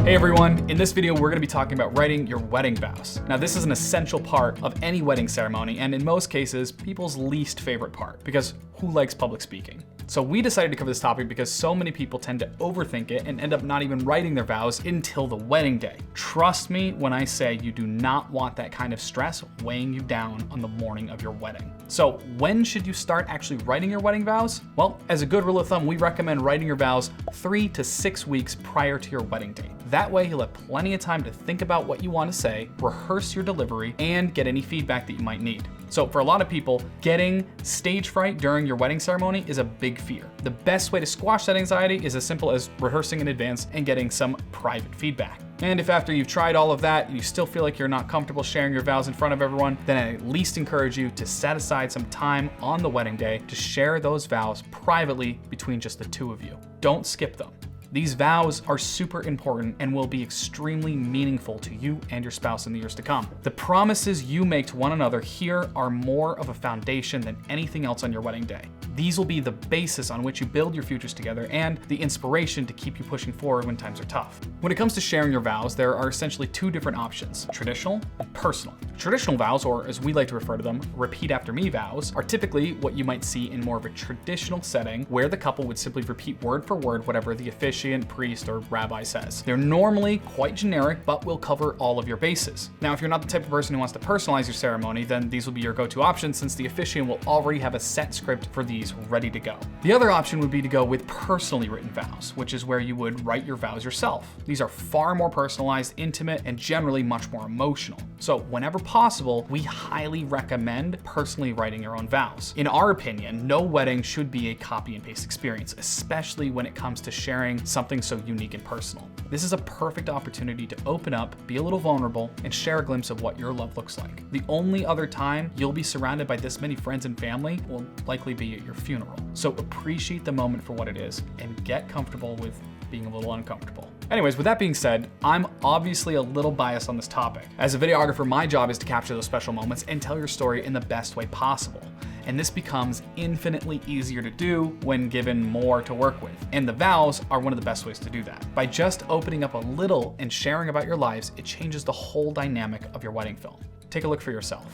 Hey everyone, in this video we're going to be talking about writing your wedding vows. Now this is an essential part of any wedding ceremony and in most cases people's least favorite part, because who likes public speaking? So we decided to cover this topic because so many people tend to overthink it and end up not even writing their vows until the wedding day. Trust me when I say you do not want that kind of stress weighing you down on the morning of your wedding. So when should you start actually writing your wedding vows? Well, as a good rule of thumb, we recommend writing your vows 3 to 6 weeks prior to your wedding date. That way you'll have plenty of time to think about what you want to say, rehearse your delivery, and get any feedback that you might need. So for a lot of people, getting stage fright during your wedding ceremony is a big fear. The best way to squash that anxiety is as simple as rehearsing in advance and getting some private feedback. And if after you've tried all of that, you still feel like you're not comfortable sharing your vows in front of everyone, then I at least encourage you to set aside some time on the wedding day to share those vows privately between just the two of you. Don't skip them. These vows are super important and will be extremely meaningful to you and your spouse in the years to come. The promises you make to one another here are more of a foundation than anything else on your wedding day. These will be the basis on which you build your futures together and the inspiration to keep you pushing forward when times are tough. When it comes to sharing your vows, there are essentially two different options: traditional and personal. Traditional vows, or as we like to refer to them, repeat after me vows, are typically what you might see in more of a traditional setting where the couple would simply repeat word for word whatever the officiant, priest, or rabbi says. They're normally quite generic, but will cover all of your bases. Now, if you're not the type of person who wants to personalize your ceremony, then these will be your go-to option since the officiant will already have a set script for these ready to go. The other option would be to go with personally written vows, which is where you would write your vows yourself. These are far more personalized, intimate, and generally much more emotional. So whenever possible, we highly recommend personally writing your own vows. In our opinion, no wedding should be a copy and paste experience, especially when it comes to sharing something so unique and personal. This is a perfect opportunity to open up, be a little vulnerable, and share a glimpse of what your love looks like. The only other time you'll be surrounded by this many friends and family will likely be at your funeral. So appreciate the moment for what it is and get comfortable with being a little uncomfortable. Anyways, with that being said, I'm obviously a little biased on this topic. As a videographer, my job is to capture those special moments and tell your story in the best way possible. And this becomes infinitely easier to do when given more to work with. And the vows are one of the best ways to do that. By just opening up a little and sharing about your lives, it changes the whole dynamic of your wedding film. Take a look for yourself.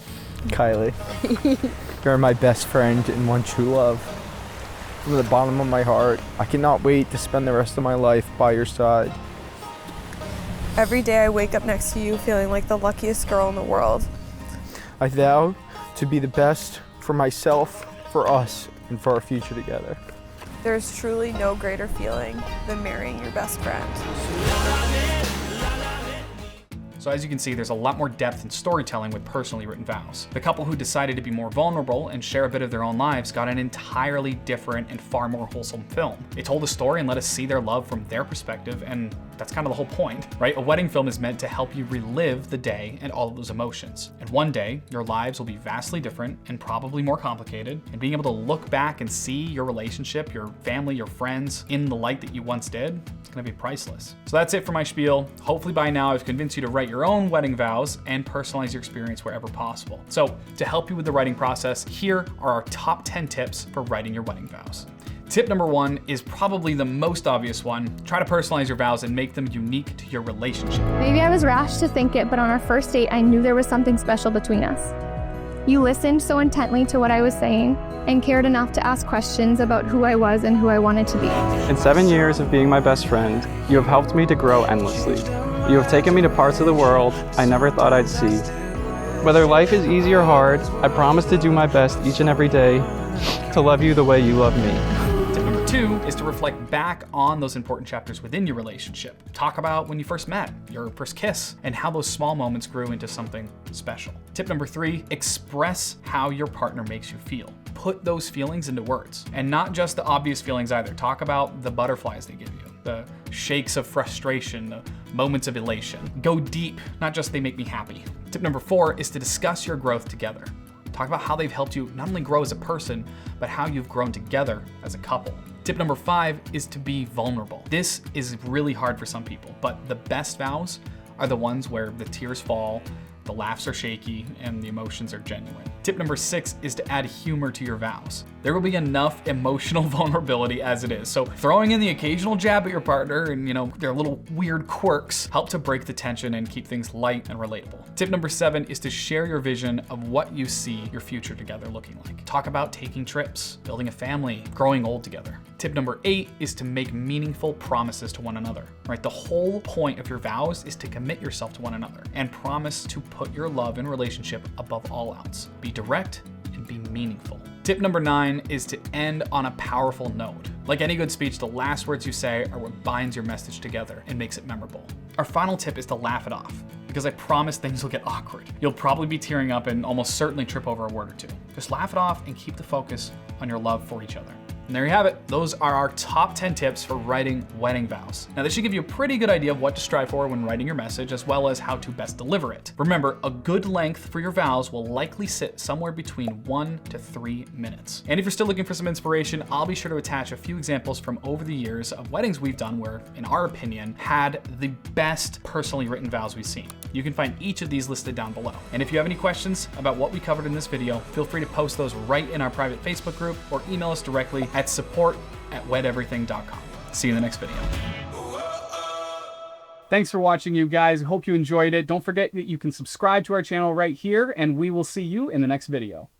Kylie, you're my best friend and one true love. From the bottom of my heart, I cannot wait to spend the rest of my life by your side. Every day I wake up next to you feeling like the luckiest girl in the world. I vow to be the best for myself, for us, and for our future together. There is truly no greater feeling than marrying your best friend. So as you can see, there's a lot more depth and storytelling with personally written vows. The couple who decided to be more vulnerable and share a bit of their own lives got an entirely different and far more wholesome film. They told a story and let us see their love from their perspective, and that's kind of the whole point, right? A wedding film is meant to help you relive the day and all of those emotions. And one day, your lives will be vastly different and probably more complicated, and being able to look back and see your relationship, your family, your friends in the light that you once did, it's gonna be priceless. So that's it for my spiel. Hopefully by now I've convinced you to write your own wedding vows and personalize your experience wherever possible. So to help you with the writing process, here are our top 10 tips for writing your wedding vows. Tip number 1 is probably the most obvious one. Try to personalize your vows and make them unique to your relationship. Maybe I was rash to think it, but on our first date, I knew there was something special between us. You listened so intently to what I was saying and cared enough to ask questions about who I was and who I wanted to be. In 7 years of being my best friend, you have helped me to grow endlessly. You have taken me to parts of the world I never thought I'd see. Whether life is easy or hard, I promise to do my best each and every day to love you the way you love me. Tip number 2 is to reflect back on those important chapters within your relationship. Talk about when you first met, your first kiss, and how those small moments grew into something special. Tip number 3, express how your partner makes you feel. Put those feelings into words, and not just the obvious feelings either. Talk about the butterflies they give you, the shakes of frustration, the moments of elation. Go deep, not just they make me happy. Tip number 4 is to discuss your growth together. Talk about how they've helped you not only grow as a person, but how you've grown together as a couple. Tip number 5 is to be vulnerable. This is really hard for some people, but the best vows are the ones where the tears fall, the laughs are shaky, and the emotions are genuine. Tip number 6 is to add humor to your vows. There will be enough emotional vulnerability as it is, so throwing in the occasional jab at your partner and, their little weird quirks help to break the tension and keep things light and relatable. Tip number 7 is to share your vision of what you see your future together looking like. Talk about taking trips, building a family, growing old together. Tip number 8 is to make meaningful promises to one another, right? The whole point of your vows is to commit yourself to one another and promise to put your love and relationship above all else. Be direct and be meaningful. Tip number 9 is to end on a powerful note. Like any good speech, the last words you say are what binds your message together and makes it memorable. Our final tip is to laugh it off, because I promise things will get awkward. You'll probably be tearing up and almost certainly trip over a word or two. Just laugh it off and keep the focus on your love for each other. And there you have it. Those are our top 10 tips for writing wedding vows. Now, this should give you a pretty good idea of what to strive for when writing your message, as well as how to best deliver it. Remember, a good length for your vows will likely sit somewhere between 1 to 3 minutes. And if you're still looking for some inspiration, I'll be sure to attach a few examples from over the years of weddings we've done where, in our opinion, had the best personally written vows we've seen. You can find each of these listed down below. And if you have any questions about what we covered in this video, feel free to post those right in our private Facebook group or email us directly at support@wedeverything.com. See you in the next video. Thanks for watching, you guys. Hope you enjoyed it. Don't forget that you can subscribe to our channel right here, and we will see you in the next video.